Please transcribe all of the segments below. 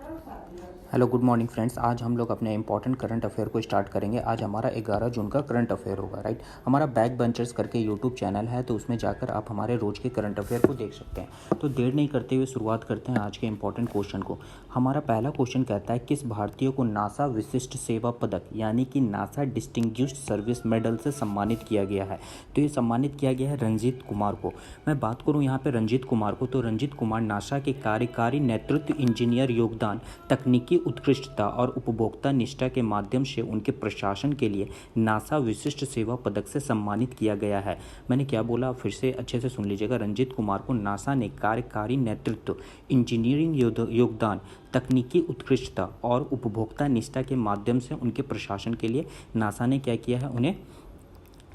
Hello good morning friends. आज हम लोग अपने इंपॉर्टेंट करंट अफेयर को स्टार्ट करेंगे। आज हमारा 11 जून का करंट अफेयर होगा, राइट। हमारा बैक बेंचर्स करके यूट्यूब चैनल है, तो उसमें जाकर आप हमारे रोज़ के करंट अफेयर को देख सकते हैं। तो देर नहीं करते हुए शुरुआत करते हैं आज के इंपॉर्टेंट क्वेश्चन को। हमारा पहला क्वेश्चन कहता है, किस भारतीय को नासा विशिष्ट सेवा पदक यानी कि नासा डिस्टिंग्विश्ड सर्विस मेडल से सम्मानित किया गया है? तो ये सम्मानित किया गया है रंजीत कुमार को। मैं बात करूँ यहाँ पे रंजीत कुमार को, तो रंजीत कुमार नासा के कार्यकारी नेतृत्व, इंजीनियर योगदान, तकनीकी उत्कृष्टता और उपभोक्ता निष्ठा के माध्यम से उनके प्रशासन के लिए नासा विशिष्ट सेवा पदक से सम्मानित किया गया है। मैंने क्या बोला, फिर से अच्छे से सुन लीजिएगा। रंजीत कुमार को नासा ने कार्यकारी नेतृत्व, इंजीनियरिंग योगदान, तकनीकी उत्कृष्टता और उपभोक्ता निष्ठा के माध्यम से उनके प्रशासन के लिए नासा ने क्या किया है, उन्हें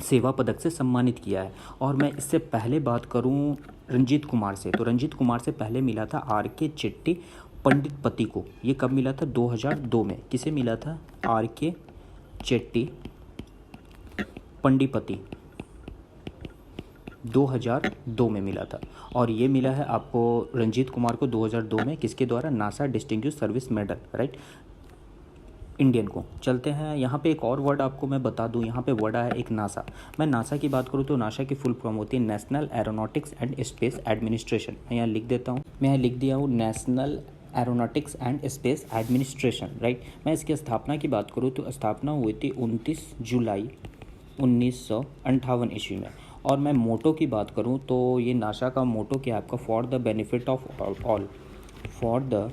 सेवा पदक से सम्मानित किया है। और मैं इससे पहले बात करूं रंजीत कुमार से, तो रंजीत कुमार से पहले मिला था R.K. चेट्टी पंडितपति को। ये कब मिला था? 2002 में। किसे मिला था? R.K. चेट्टी पंडितपति 2002 में मिला था। और ये मिला है आपको रंजीत कुमार को 2002 में, किसके द्वारा? NASA distinguished service medal, right, Indian को। चलते हैं यहाँ पे एक और वर्ड आपको मैं बता दूँ। यहाँ पे वर्ड आया एक नासा। मैं नासा की बात करूँ तो नासा की फुल फॉर्म होती है national aeronautics and space administration. मैं यहाँ लिख देता हूँ, मैं यहाँ लिख दिया हूँ national aeronautics and space administration, right. मैं इसकी स्थापना की बात करूँ तो स्थापना हुई थी 29 जुलाई 1958 ईस्वी में। और मैं मोटो की बात करूँ तो ये नासा का मोटो क्या है आपका? For the benefit of all, for the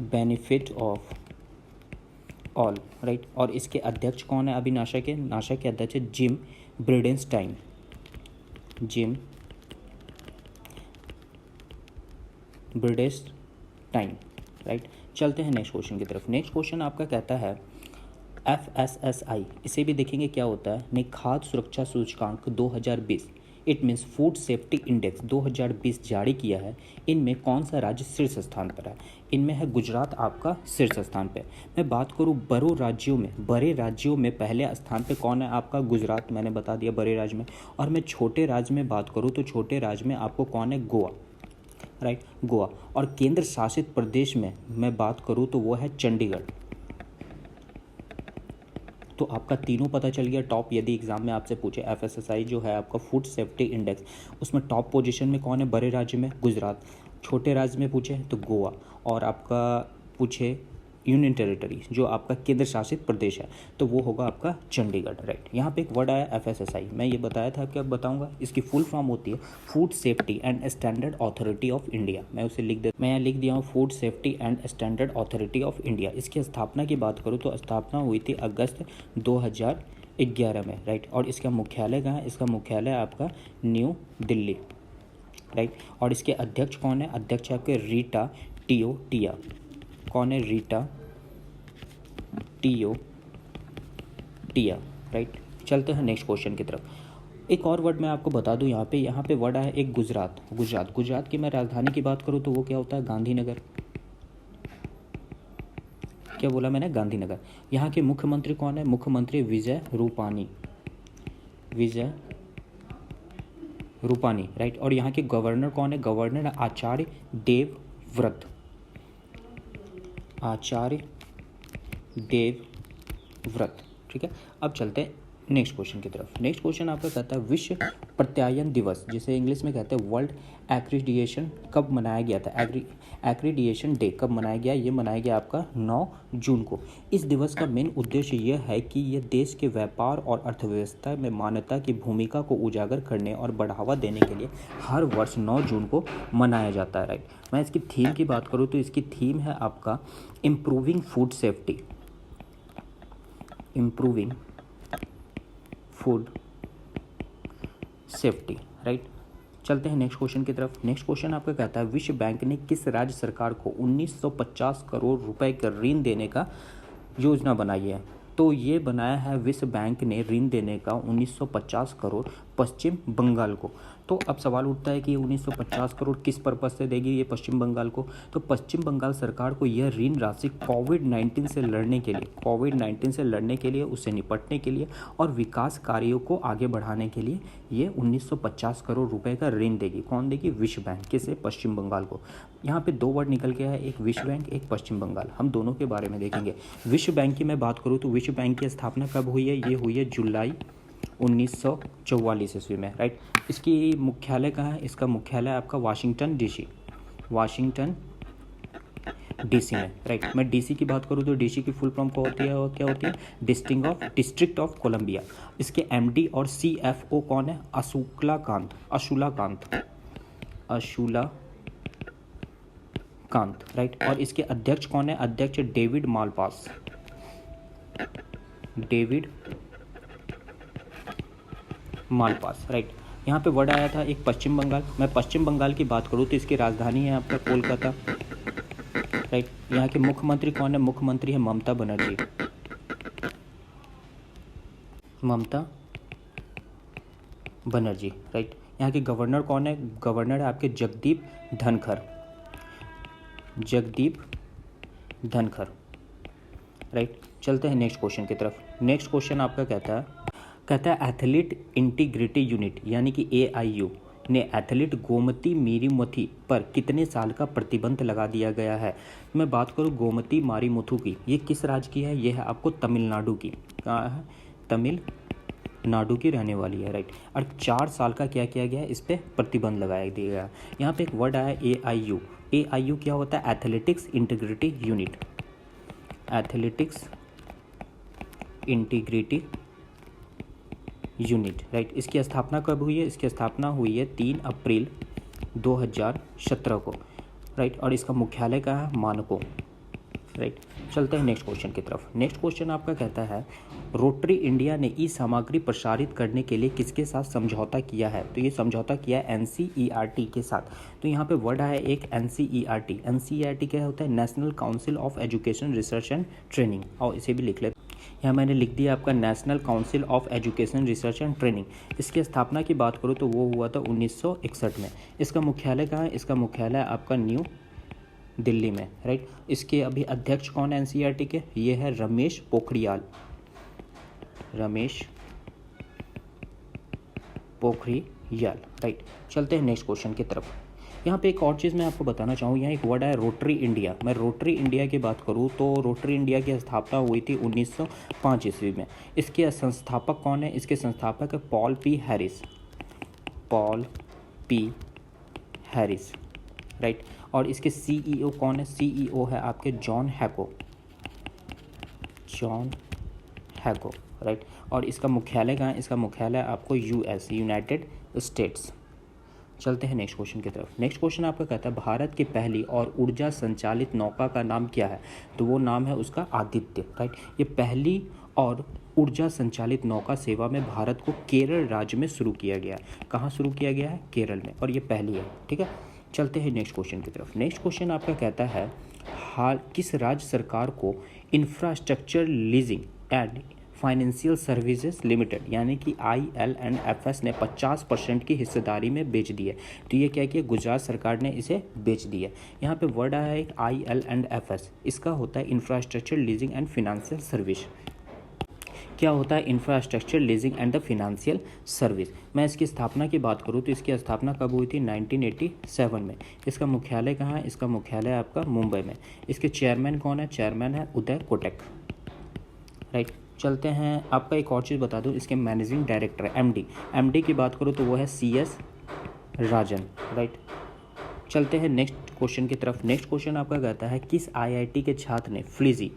benefit of all, right. और इसके अध्यक्ष कौन है अभी नासा के? नासा के अध्यक्ष है gym Bridenstine, gym Bridenstine, right. चलते हैं नेक्स्ट क्वेश्चन की तरफ। नेक्स्ट क्वेश्चन आपका कहता है FSSI, इसे भी देखेंगे क्या होता है। ने खाद्य सुरक्षा सूचकांक 2020, it means food safety index 2020 जारी किया है। इनमें कौन सा राज्य शीर्ष स्थान पर है? इनमें है गुजरात आपका शीर्ष स्थान पे। मैं बात करूँ बड़े राज्यों में पहले स्थान पे कौन है आपका? गुजरात, मैंने बता दिया बड़े राज्य में। और मैं छोटे राज्य में बात करूँ तो छोटे राज्य में आपको कौन है? गोवा, राइट, गोवा। और केंद्र शासित प्रदेश में मैं बात करूँ तो वो है चंडीगढ़। तो आपका तीनों पता चल गया टॉप। यदि एग्जाम में आपसे पूछे FSSI जो है आपका फूड सेफ्टी इंडेक्स, उसमें टॉप पोजीशन में कौन है? बड़े राज्य में गुजरात, छोटे राज्य में पूछे तो गोवा, और आपका पूछे यूनियन टेरिटरी जो आपका केंद्र शासित प्रदेश है तो वो होगा आपका चंडीगढ़, राइट। यहाँ पे एक वर्ड आया FSSI, मैं ये बताया था कि अब बताऊंगा। इसकी फुल फॉर्म होती है food safety and standard authority of India. मैं उसे मैं यहाँ लिख दिया हूँ food safety and standard authority of India. इसकी स्थापना की बात करूँ तो स्थापना हुई थी अगस्त 2011 में, राइट। और इसका मुख्यालय कहाँ है? इसका मुख्यालय आपका न्यू दिल्ली, राइट। और इसके अध्यक्ष कौन है? अध्यक्ष आपके रीटा टियोटिया। कौन है? रीटा टियोटिया, राइट। चलते हैं नेक्स्ट क्वेश्चन की तरफ। एक और वर्ड मैं आपको बता दूं, यहाँ पे वर्ड आया एक गुजरात की मैं राजधानी की बात करूं तो वो क्या होता है? गांधीनगर। क्या बोला मैंने? गांधीनगर। यहाँ के मुख्यमंत्री कौन है? मुख्यमंत्री विजय रूपानी, राइट। और यहाँ के गवर्नर कौन है? गवर्नर आचार्य देवव्रत, ठीक है। अब चलते हैं नेक्स्ट क्वेश्चन की तरफ। नेक्स्ट क्वेश्चन आपका कहता है विश्व प्रत्यायन दिवस, जिसे इंग्लिश में कहते हैं वर्ल्ड एक्रीडिएशन, कब मनाया गया था? एक्रीडिएशन डे कब मनाया गया? ये मनाया गया आपका 9 जून को। इस दिवस का मेन उद्देश्य यह है कि यह देश के व्यापार और अर्थव्यवस्था में मानवता की भूमिका को उजागर करने और बढ़ावा देने के लिए हर वर्ष 9 जून को मनाया जाता है, राइट। मैं इसकी थीम की बात करूँ तो इसकी थीम है आपका improving food safety, improving food safety, right. चलते हैं नेक्स्ट क्वेश्चन की तरफ। नेक्स्ट क्वेश्चन आपका कहता है विश्व बैंक ने किस राज्य सरकार को 1950 करोड़ रुपए का ऋण देने का योजना बनाई है? तो ये बनाया है विश्व बैंक ने ऋण देने का 1950 करोड़ पश्चिम बंगाल को। तो अब सवाल उठता है कि ये 1950 करोड़ किस पर्पज़ से देगी ये पश्चिम बंगाल को। तो पश्चिम बंगाल सरकार को यह ऋण राशि कोविड-19 से लड़ने के लिए उससे निपटने के लिए और विकास कार्यों को आगे बढ़ाने के लिए ये 1950 करोड़ रुपए का ऋण देगी। कौन देगी? विश्व बैंक। किसे? पश्चिम बंगाल को। यहाँ पे दो वर्ड निकल के आया, एक विश्व बैंक, एक पश्चिम बंगाल। हम दोनों के बारे में देखेंगे। विश्व बैंक की मैं बात करूँ तो विश्व बैंक की स्थापना कब हुई है? ये हुई है जुलाई 1944 ईस्वी में, राइट। इसकी मुख्यालय कहाँ है? इसका मुख्यालय आपका वाशिंगटन डीसी में, राइट। मैं डीसी की बात करूँ तो डीसी की फुल फॉर्म क्या होती है? District of Columbia. इसके एमडी और सीएफओ कौन है? अशूला कांत, राइट। और इसके अध्यक्ष कौन है? अध्यक्ष डेविड मालपास, राइट। यहाँ पे वर्ड आया था एक पश्चिम बंगाल। मैं पश्चिम बंगाल की बात करूँ तो इसकी राजधानी है आपका कोलकाता, राइट। यहाँ के मुख्यमंत्री कौन है? मुख्यमंत्री है ममता बनर्जी, राइट। यहाँ के गवर्नर कौन है? गवर्नर है आपके जगदीप धनखड़, राइट। चलते हैं नेक्स्ट क्वेश्चन की तरफ। नेक्स्ट क्वेश्चन आपका कहता है एथलीट इंटीग्रिटी यूनिट यानी कि AIU ने एथलीट गोमती मीरीमुथु पर कितने साल का प्रतिबंध लगा दिया गया है? मैं बात करूँ गोमती मारीमुथु की, ये किस राज्य की है? ये है आपको तमिलनाडु की। कहाँ है? तमिलनाडु की रहने वाली है, राइट। और 4 साल का क्या किया गया है? इस पर प्रतिबंध लगाया दिया गया। यहाँ पे एक वर्ड आया AIU। AIU क्या होता है? Athletics integrity unit, right. इसकी स्थापना कब हुई है? इसकी स्थापना हुई है 3 अप्रैल 2017 को, राइट। और इसका मुख्यालय कहाँ है? मानको, राइट। चलते हैं नेक्स्ट क्वेश्चन की तरफ। नेक्स्ट क्वेश्चन आपका कहता है रोटरी इंडिया ने ई सामग्री प्रसारित करने के लिए किसके साथ समझौता किया है? तो ये समझौता किया है NCERT के साथ। तो यहाँ पे वर्ड आया एक NCERT क्या होता है? National council of education research and training, और इसे भी लिख लेते। यहाँ मैंने लिख दिया आपका national council of education research and training. इसकी स्थापना की बात करूँ तो वो हुआ था 1961 में। इसका मुख्यालय कहाँ है? इसका मुख्यालय आपका न्यू दिल्ली में, राइट। इसके अभी अध्यक्ष कौन है NCERT के? ये है रमेश पोखरियाल, राइट। चलते हैं नेक्स्ट क्वेश्चन की तरफ। यहाँ पे एक और चीज़ मैं आपको बताना चाहूँ, यहाँ एक वर्ड है रोटरी इंडिया। मैं रोटरी इंडिया की बात करूँ तो रोटरी इंडिया की स्थापना हुई थी 1905 ईस्वी में। इसके संस्थापक कौन है? इसके संस्थापक है पॉल पी हैरिस, राइट। और इसके CEO कौन है? CEO है आपके जॉन हैको, राइट। और इसका मुख्यालय कहाँ है? इसका मुख्यालय आपको US यूनाइटेड स्टेट्स। चलते हैं नेक्स्ट क्वेश्चन की तरफ। नेक्स्ट क्वेश्चन आपका कहता है भारत की पहली और ऊर्जा संचालित नौका का नाम क्या है? तो वो नाम है उसका आदित्य, राइट। ये पहली और ऊर्जा संचालित नौका सेवा में भारत को केरल राज्य में शुरू किया गया है। कहाँ शुरू किया गया है? केरल में, और ये पहली है, ठीक है। चलते हैं नेक्स्ट क्वेश्चन की तरफ। नेक्स्ट क्वेश्चन आपका कहता है हाल किस राज्य सरकार को infrastructure leasing and financial services limited यानी कि IL&FS ने 50% की हिस्सेदारी में बेच दी है? तो ये क्या किया? गुजरात सरकार ने इसे बेच दी है। यहाँ पे वर्ड आया है एक IL&FS। इसका होता है infrastructure leasing and financial service. क्या होता है? Infrastructure leasing and the financial service. मैं इसकी स्थापना की बात करूँ तो इसकी स्थापना कब हुई थी? 1987 में। इसका मुख्यालय कहाँ है? इसका मुख्यालय आपका मुंबई में। इसके चेयरमैन कौन है? चेयरमैन है उदय कोटक, राइट। चलते हैं, आपका एक और चीज़ बता दूँ, इसके मैनेजिंग डायरेक्टर MD की बात करूँ तो वो है CS राजन, राइट। चलते हैं नेक्स्ट क्वेश्चन की तरफ। नेक्स्ट क्वेश्चन आपका कहता है किस IIT के छात्र ने फ्लीजी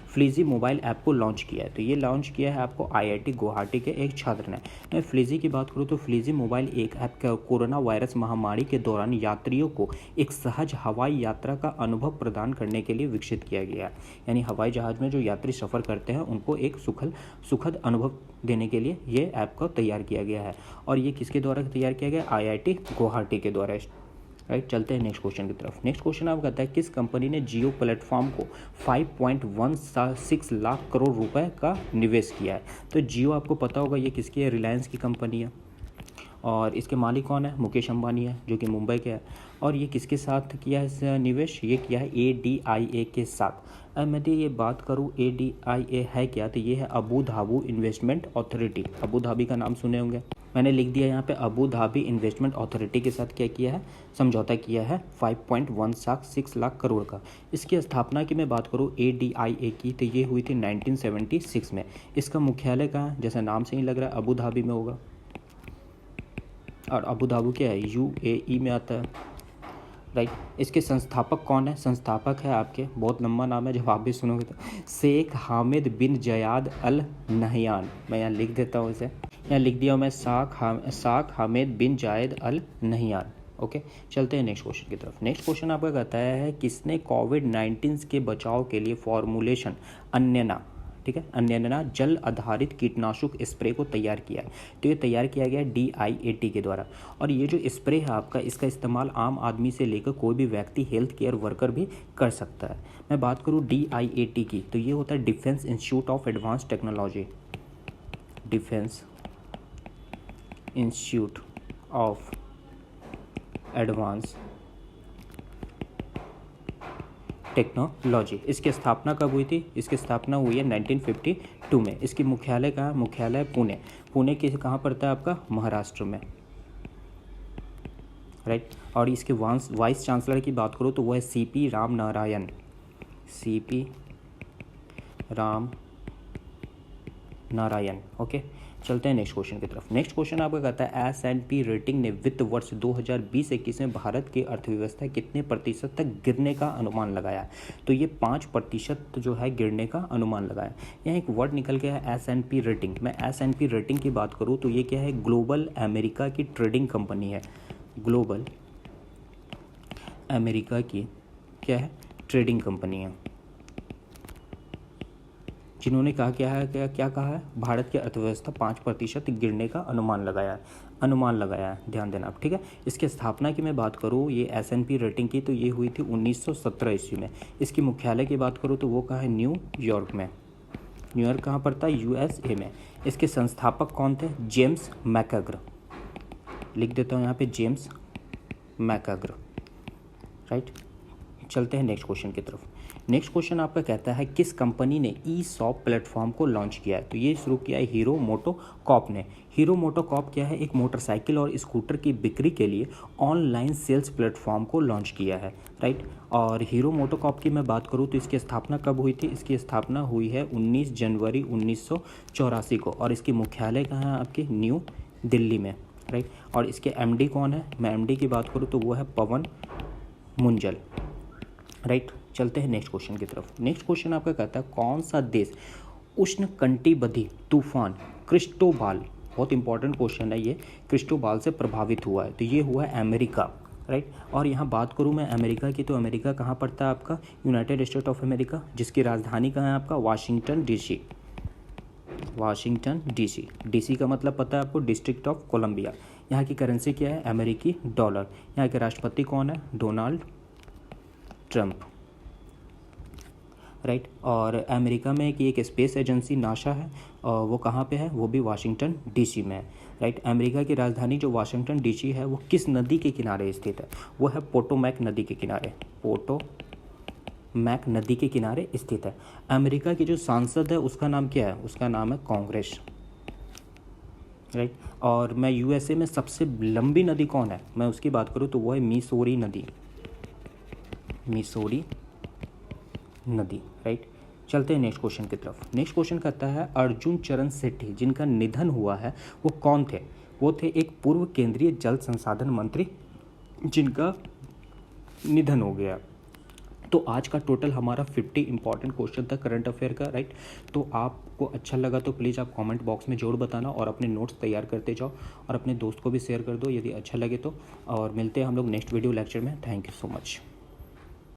फ्लीजी मोबाइल ऐप को लॉन्च किया है? तो ये लॉन्च किया है आपको IIT गुवाहाटी के एक छात्र ने। मैं फ्लीजी की बात करूँ तो फ्लीजी मोबाइल एक ऐप कोरोना वायरस महामारी के दौरान यात्रियों को एक सहज हवाई यात्रा का अनुभव प्रदान करने के लिए विकसित किया गया है। यानी हवाई जहाज़ में जो यात्री सफ़र करते हैं उनको एक सुखद अनुभव देने के लिए ये ऐप को तैयार किया गया है। और ये किसके द्वारा तैयार किया गया? IIT गुवाहाटी के द्वारा राइट। चलते हैं नेक्स्ट क्वेश्चन की तरफ। नेक्स्ट क्वेश्चन आप कहता है किस कंपनी ने जियो प्लेटफॉर्म को 5.16 लाख करोड़ रुपए का निवेश किया है। तो जियो आपको पता होगा ये किसकी है, रिलायंस की कंपनी है, और इसके मालिक कौन है, मुकेश अंबानी है, जो कि मुंबई के है। और ये किसके साथ किया है इस निवेश, ये किया है ADIA के साथ। अब मैं ये बात करूँ ADIA है क्या, तो ये है Abu Dhabi investment authority. Abu Dhabi का नाम सुने होंगे, मैंने लिख दिया यहाँ पे अबू धाबी इन्वेस्टमेंट अथॉरिटी के साथ क्या किया है, समझौता किया है 5.16 लाख करोड़ का। इसकी स्थापना की मैं बात करूँ ADIA की, तो ये हुई थी 1976 में। इसका मुख्यालय कहाँ है, जैसा नाम से ही लग रहा है अबू धाबी में होगा, और अबू धाबी क्या है, UAE में आता है, राइट। इसके संस्थापक कौन है, संस्थापक है आपके, बहुत लंबा नाम है, जब आप भी सुनोगे तो शेख हामिद बिन जयाद अल नहयान। मैं यहाँ लिख देता हूँ इसे, यहाँ लिख दिया मैं शेख हामिद बिन जायद अल नहयान। ओके, चलते हैं नेक्स्ट क्वेश्चन की तरफ। नेक्स्ट क्वेश्चन आपका कहता है किसने कोविड-19 के बचाव के लिए फॉर्मुलेशन अन्यना, ठीक है, अन्यना जल आधारित कीटनाशक स्प्रे को तैयार किया है। तो ये तैयार किया गया है DIAT के द्वारा। और ये जो स्प्रे है आपका, इसका इस्तेमाल आम आदमी से लेकर कोई भी व्यक्ति, हेल्थ केयर वर्कर भी कर सकता है। मैं बात करूँ DIAT की, तो ये होता है defence institute of advance technology, defence institute of advance technology. इसकी स्थापना कब हुई थी, इसकी स्थापना हुई है 1952 में। इसकी मुख्यालय कहाँ, मुख्यालय पुणे। पुणे के कहाँ पड़ता है आपका, महाराष्ट्र में, राइट। और इसके वाइस चांसलर की बात करो तो वो है CP Ramnarayan, CP Ram Narayan. Okay, चलते हैं नेक्स्ट क्वेश्चन की तरफ। नेक्स्ट क्वेश्चन आपका कहता है S&P रेटिंग ने वित्त वर्ष 2020-21 में भारत की अर्थव्यवस्था कितने प्रतिशत तक गिरने का अनुमान लगाया। तो ये 5% जो है गिरने का अनुमान लगाया। यहाँ एक वर्ड निकल गया है S&P रेटिंग। मैं S&P रेटिंग की बात करूँ तो ये क्या है, ग्लोबल अमेरिका की ट्रेडिंग कंपनी है, ग्लोबल अमेरिका की क्या है, ट्रेडिंग कंपनी है, जिन्होंने कहा क्या कहा है, भारत की अर्थव्यवस्था 5% गिरने का अनुमान लगाया है, ध्यान देना आप, ठीक है। इसके स्थापना की मैं बात करूँ ये S&P रेटिंग की, तो ये हुई थी 1917 ईस्वी में। इसकी मुख्यालय की बात करूँ तो वो कहाँ है, न्यूयॉर्क में। न्यूयॉर्क कहाँ पड़ता है, USA में। इसके संस्थापक कौन थे, जेम्स मैकाग्र, लिख देता हूँ यहाँ पे जेम्स मैकाग्र, राइट। चलते हैं नेक्स्ट क्वेश्चन की तरफ। नेक्स्ट क्वेश्चन आपका कहता है किस कंपनी ने ESOP प्लेटफॉर्म को लॉन्च किया है। तो ये शुरू किया है हीरो मोटोकॉर्प ने। हीरो मोटोकॉर्प क्या है, एक मोटरसाइकिल और स्कूटर की बिक्री के लिए ऑनलाइन सेल्स प्लेटफॉर्म को लॉन्च किया है, राइट। और हीरो मोटोकॉर्प की मैं बात करूँ तो इसकी स्थापना कब हुई थी, इसकी स्थापना हुई है 19 जनवरी 1984 को। और इसकी मुख्यालय कहाँ है आपकी, न्यू दिल्ली में, राइट। और इसके MD कौन है, मैं MD की बात करूँ तो वो है पवन मुंजल, राइट। चलते हैं नेक्स्ट क्वेश्चन की तरफ। नेक्स्ट क्वेश्चन आपका कहता है कौन सा देश उष्णकटिबंधीय तूफान क्रिस्टोबाल, बहुत इंपॉर्टेंट क्वेश्चन है ये, क्रिस्टोबाल से प्रभावित हुआ है। तो ये हुआ है अमेरिका, राइट। और यहाँ बात करूँ मैं अमेरिका की, तो अमेरिका कहाँ पड़ता है आपका, यूनाइटेड स्टेट ऑफ अमेरिका, जिसकी राजधानी कहाँ है आपका, Washington DC, Washington DC। DC का मतलब पता है आपको, डिस्ट्रिक्ट ऑफ कोलंबिया। यहाँ की करेंसी क्या है, अमेरिकी डॉलर। यहाँ के राष्ट्रपति कौन है, डोनाल्ड ट्रंप, राइट। और अमेरिका में एक स्पेस एजेंसी नासा है, और वो कहाँ पे है, वो भी वाशिंगटन DC में है, राइट। अमेरिका की राजधानी जो वाशिंगटन DC है वो किस नदी के किनारे स्थित है, वो है पोटोमैक नदी के किनारे, पोटोमैक नदी के किनारे स्थित है। अमेरिका की जो सांसद है उसका नाम क्या है, उसका नाम है कांग्रेस, राइट। और मैं USA में सबसे लंबी नदी कौन है, मैं उसकी बात करूँ तो वो है मिसौरी नदी, मिसौरी नदी, राइट। चलते हैं नेक्स्ट क्वेश्चन की तरफ। नेक्स्ट क्वेश्चन कहता है अर्जुन चरण सेठी जिनका निधन हुआ है वो कौन थे। वो थे एक पूर्व केंद्रीय जल संसाधन मंत्री जिनका निधन हो गया। तो आज का टोटल हमारा 50 इंपॉर्टेंट क्वेश्चन था करंट अफेयर का, राइट। तो आपको अच्छा लगा तो प्लीज़ आप कमेंट बॉक्स में जरूर बताना और अपने नोट्स तैयार करते जाओ और अपने दोस्त को भी शेयर कर दो यदि अच्छा लगे तो। और मिलते हैं हम लोग नेक्स्ट वीडियो लेक्चर में। Thank you so much.